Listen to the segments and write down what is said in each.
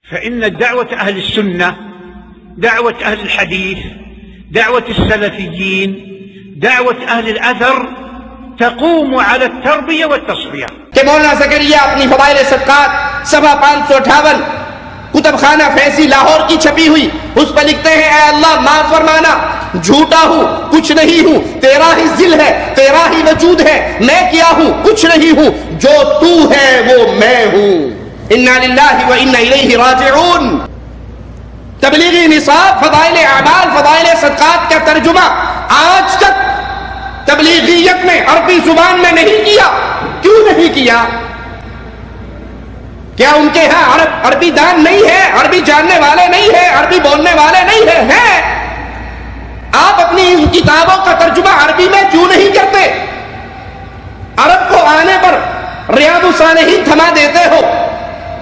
فإن دعوة أهل السنة، دعوة أهل الحديث، دعوة السلفيين، دعوة أهل الأثر تقوم على التربية والتصفية. کہ مولانا زکریا اپنی فضائل صدقات صفحہ 558 کتب خانہ فیضی لاہور کی چھپی ہوئی، اس پر لکھتے ہیں اے اللہ معاف فرمانا، جھوٹا ہوں، کچھ نہیں ہوں، تیرا ہی ذل ہے، تیرا ہی وجود ہے، میں کیا ہوں، کچھ نہیں ہوں، جو تو ہے وہ میں ہوں، انا للہ و انا الیہ راجعون. تبلیغی نصاب فضائل اعمال، فضائل صدقات کا ترجمہ آج تک تبلیغیت میں عربی زبان میں نہیں کیا. کیوں نہیں کیا؟ کیا ان کے ہاں عربی دان نہیں ہے، عربی جاننے والے نہیں ہیں، عربی بولنے والے نہیں ہیں؟ آپ اپنی ان کتابوں کا ترجمہ عربی میں کیوں نہیں کرتے؟ عرب کو آنے پر ریاض الصالحین تھما دیتے ہو،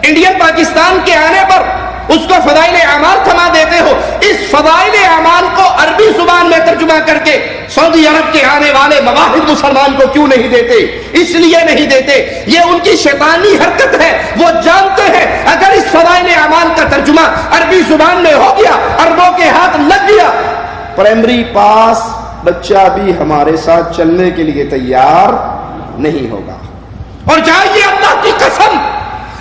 انڈین پاکستان کے آنے پر اس کو فضائل اعمال تھما دیتے ہو. اس فضائل اعمال کو عربی زبان میں ترجمہ کر کے سعودی عرب کے آنے والے مواہب مسلمان کو کیوں نہیں دیتے؟ اس لیے نہیں دیتے، یہ ان کی شیطانی حرکت ہے. وہ جانتے ہیں اگر اس فضائل اعمال کا ترجمہ عربی زبان میں ہو گیا، عربوں کے ہاتھ لگ گیا، پرائمری پاس بچہ بھی ہمارے ساتھ چلنے کے لیے تیار نہیں ہوگا. اور جائیے اللہ کی قسم،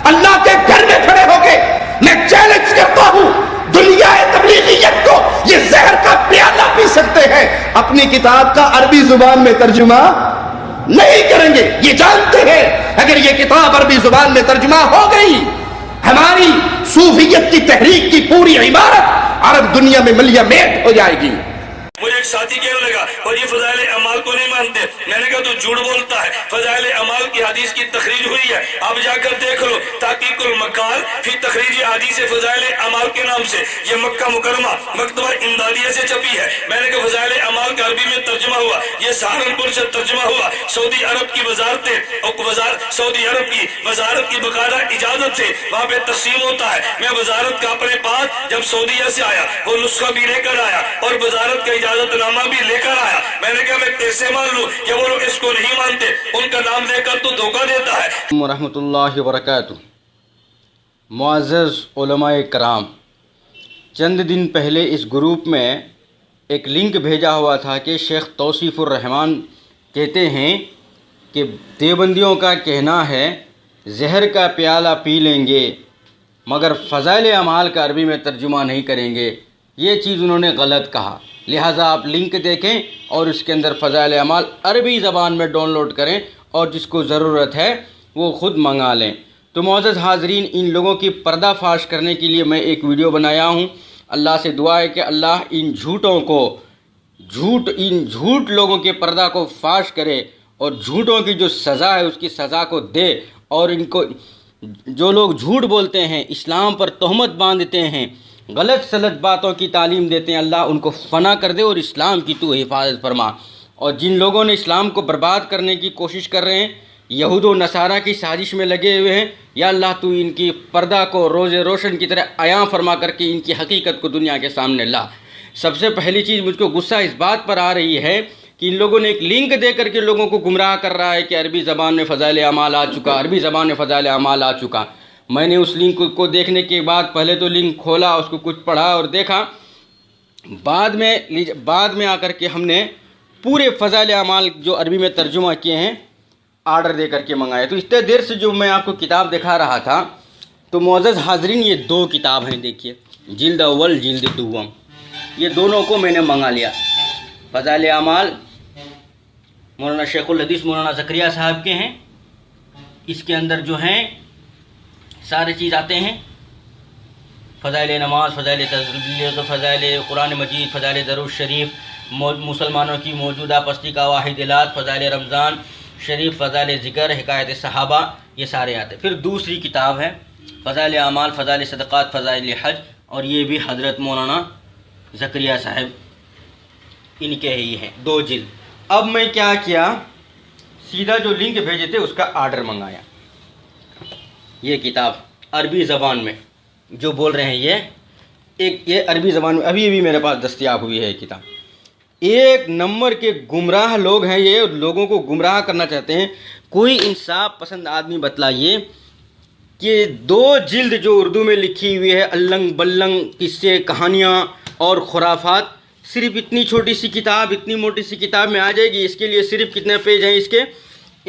اللہ کے گھر میں کھڑے ہو کے میں چیلنج کرتا ہوں، دنیا تبلیغیت کو یہ زہر کا پیالہ پی سکتے ہیں، اپنی کتاب کا عربی زبان میں ترجمہ نہیں کریں گے. یہ جانتے ہیں اگر یہ کتاب عربی زبان میں ترجمہ ہو گئی، ہماری صوفیت کی تحریک کی پوری عمارت عرب دنیا میں ملیہ میٹ ہو جائے گی. مجھے ایک ساتھی کہنے لگا اور یہ فضائل اعمال کو نہیں مانتے. میں نے کہا تو جھوٹ بولتا ہے، فضائل اعمال کی حدیث کی تخریج ہوئی ہے، آپ جا کر دیکھ لو، تحقیق المقال فی تخریج حدیث فضائل اعمال کے نام سے یہ مکہ مکرمہ مکتبہ امدادیہ سے چھپی ہے. میں نے کہا فضائل اعمال کا عربی میں ترجمہ ہوا، یہ سہارنپور سے ترجمہ ہوا، سعودی عرب کی وزارتیں سعودی عرب کی وزارت کی باقاعدہ اجازت سے وہاں پہ تقسیم ہوتا ہے. میں وزارت کا اپنے پاس جب سعودیہ سے آیا وہ نسخہ بھی لے کر آیا اور وزارت کا اجازت نامہ بھی لے کر آیا. میں نے کہا میں کیسے مان لوں کہ وہ لوگ اس کو نہیں مانتے، ان کا نام لے کر تو دھوکہ دیتا ہے. ورحمۃ اللہ وبرکاتہ. معزز علماء کرام، چند دن پہلے اس گروپ میں ایک لنک بھیجا ہوا تھا کہ شیخ توصیف الرحمان کہتے ہیں کہ دیوبندیوں کا کہنا ہے زہر کا پیالہ پی لیں گے مگر فضائل اعمال کا عربی میں ترجمہ نہیں کریں گے. یہ چیز انہوں نے غلط کہا، لہٰذا آپ لنک دیکھیں اور اس کے اندر فضائل اعمال عربی زبان میں ڈاؤن لوڈ کریں اور جس کو ضرورت ہے وہ خود منگا لیں. تو معزز حاضرین، ان لوگوں کی پردہ فاش کرنے کے لیے میں ایک ویڈیو بنایا ہوں. اللہ سے دعا ہے کہ اللہ ان جھوٹوں کو ان جھوٹ لوگوں کے پردہ کو فاش کرے اور جھوٹوں کی جو سزا ہے اس کی سزا کو دے. اور ان کو جو لوگ جھوٹ بولتے ہیں، اسلام پر تہمت باندھتے ہیں، غلط سلط باتوں کی تعلیم دیتے ہیں، اللہ ان کو فنا کر دے اور اسلام کی تو حفاظت فرما. اور جن لوگوں نے اسلام کو برباد کرنے کی کوشش کر رہے ہیں، یہود و نصارہ کی سازش میں لگے ہوئے ہیں، یا اللہ تو ان کی پردہ کو روز روشن کی طرح عیاں فرما کر کے ان کی حقیقت کو دنیا کے سامنے لا. سب سے پہلی چیز مجھ کو غصہ اس بات پر آ رہی ہے کہ ان لوگوں نے ایک لنک دے کر کے لوگوں کو گمراہ کر رہا ہے کہ عربی زبان میں فضائل اعمال آ چکا، عربی زبان میں فضائل اعمال آ چکا. میں نے اس لنک کو دیکھنے کے بعد پہلے تو لنک کھولا، اس کو کچھ پڑھا اور دیکھا، بعد میں آ کر کے ہم نے پورے فضائل اعمال جو عربی میں ترجمہ کیے ہیں آرڈر دے کر کے منگائے. تو اتنے دیر سے جو میں آپ کو کتاب دکھا رہا تھا، تو معزز حاضرین یہ دو کتاب ہیں، دیکھیے، جلد اول جلد دوم، یہ دونوں کو میں نے منگا لیا. فضائل اعمال مولانا شیخ الحدیث مولانا زکریا صاحب کے ہیں. اس کے اندر جو ہیں سارے چیز آتے ہیں، فضائل نماز، فضائل تبلیغ، فضائل قرآن مجید، فضائل درود شریف، مسلمانوں کی موجودہ پستی کا واحد علاج، فضائل رمضان شریف، فضائل ذکر، حکایت صحابہ، یہ سارے آتے ہیں. پھر دوسری کتاب ہے فضائل اعمال، فضائل صدقات، فضائل حج، اور یہ بھی حضرت مولانا زکریا صاحب ان کے ہی ہیں، 2 جلد. اب میں کیا کیا، سیدھا جو لنک بھیجے تھے اس کا آرڈر منگایا. یہ کتاب عربی زبان میں جو بول رہے ہیں، یہ عربی زبان میں ابھی میرے پاس دستیاب ہوئی ہے. یہ کتاب 1 نمبر کے گمراہ لوگ ہیں، یہ لوگوں کو گمراہ کرنا چاہتے ہیں. کوئی انصاف پسند آدمی بتلائیے کہ 2 جلد جو اردو میں لکھی ہوئی ہے النگ بلنگ قصے کہانیاں اور خرافات، صرف اتنی چھوٹی سی کتاب، اتنی موٹی سی کتاب میں آ جائے گی. اس کے لیے صرف کتنے پیج ہیں؟ اس کے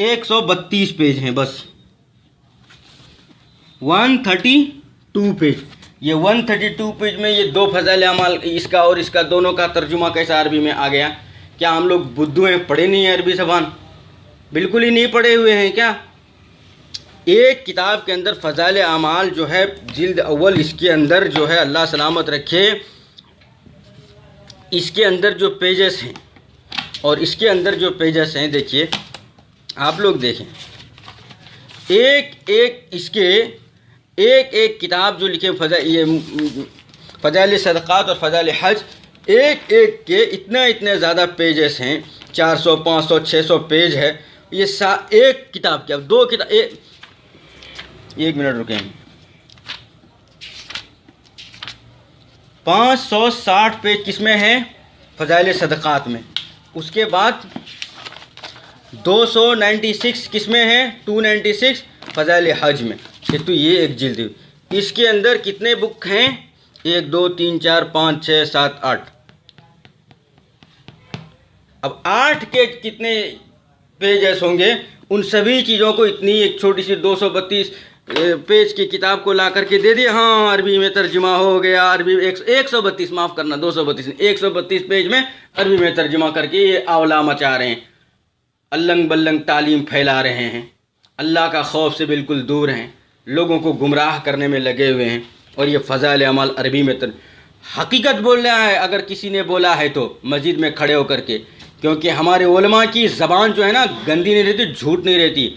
132 پیج ہیں بس. 132 پیج. یہ 132 پیج میں یہ 2 فضائل اعمال، اس کا اور اس کا دونوں کا ترجمہ کیسا عربی میں آ گیا؟ کیا ہم لوگ بدھو ہیں، پڑھے نہیں ہیں عربی زبان؟ بالکل ہی نہیں پڑھے ہوئے ہیں کیا؟ ایک کتاب کے اندر فضائل اعمال جو ہے جلد اول، اس کے اندر جو ہے اللہ سلامت رکھے، اس کے اندر جو پیجز ہیں اور اس کے اندر جو پیجز ہیں، دیکھیے آپ لوگ دیکھیں، اس کے ایک کتاب جو لکھے فضائل صدقات اور فضائل حج، ایک کے اتنے زیادہ پیجز ہیں، 400 500 600 پیج ہے یہ ایک کتاب کے. اب 2 کتاب، ایک منٹ رکیں، 560 پیج کس میں ہے؟ فضائل صدقات میں. اس کے بعد 296 کس میں ہے؟ 296 فضائل حج میں. تو یہ ایک جلد. اس کے اندر کتنے بک ہیں؟ 1 2 3 4 5 6 7 8. اب 8 کے کتنے پیجز ہوں گے؟ ان سبھی چیزوں کو اتنی ایک چھوٹی سی 232 پیج کی کتاب کو لا کر کے دے دیا، ہاں عربی میں ترجمہ ہو گیا. عربی 132 معاف کرنا 232 132 پیج میں عربی میں ترجمہ کر کے یہ آولا مچا رہے ہیں، النگ بلنگ تعلیم پھیلا رہے ہیں، اللہ کا خوف سے بالکل دور ہیں، لوگوں کو گمراہ کرنے میں لگے ہوئے ہیں. اور یہ فضائل اعمال عربی میں حقیقت بول رہا ہے. اگر کسی نے بولا ہے تو مسجد میں کھڑے ہو کر کے، کیونکہ ہمارے علماء کی زبان جو ہے نا گندی نہیں رہتی، جھوٹ نہیں رہتی.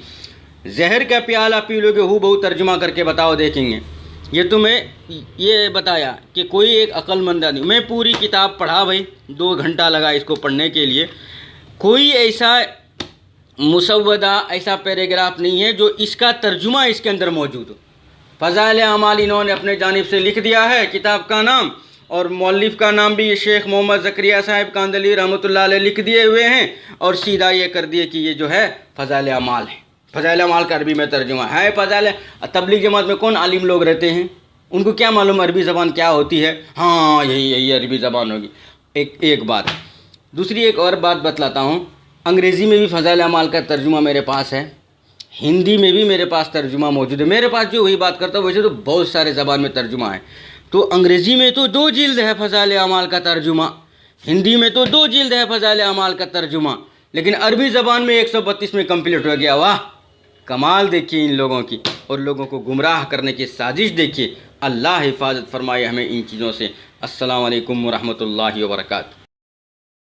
زہر کا پیالہ پی لو گے ہو بہو ترجمہ کر کے بتاؤ دیکھیں گے. یہ تمہیں یہ بتایا کہ کوئی ایک عقل مند آدمی، میں پوری کتاب پڑھا بھائی، 2 گھنٹہ لگا اس کو پڑھنے کے لیے. کوئی ایسا مسودہ، ایسا پیراگراف نہیں ہے جو اس کا ترجمہ اس کے اندر موجود ہو. فضائل اعمال انہوں نے اپنے جانب سے لکھ دیا ہے، کتاب کا نام اور مؤلف کا نام بھی شیخ محمد زکریہ صاحب کاندلی رحمۃ اللہ علیہ لکھ دیے ہوئے ہیں، اور سیدھا یہ کر دیے کہ یہ جو ہے فضائل اعمال ہے. فضائل اعمال کا عربی میں ترجمہ ہے. فضائل تبلیغ جماعت میں کون عالم لوگ رہتے ہیں؟ ان کو کیا معلوم عربی زبان کیا ہوتی ہے؟ ہاں یہی عربی زبان ہوگی. ایک بات. دوسری ایک اور بات بتلاتا ہوں، انگریزی میں بھی فضائل اعمال کا ترجمہ میرے پاس ہے، ہندی میں بھی میرے پاس ترجمہ موجود ہے. میرے پاس جو وہی بات کرتا ہوں، ویسے تو بہت سارے زبان میں ترجمہ ہے. تو انگریزی میں تو 2 جلد ہے فضائل اعمال کا ترجمہ، ہندی میں تو 2 جلد ہے فضائل اعمال کا ترجمہ، لیکن عربی زبان میں 132 میں کمپلیٹ ہو گیا. واہ کمال دیکھیے ان لوگوں کی، اور لوگوں کو گمراہ کرنے کی سازش دیکھیے. اللہ حفاظت فرمائے ہمیں ان چیزوں سے. السلام علیکم ورحمۃ اللہ وبرکاتہ.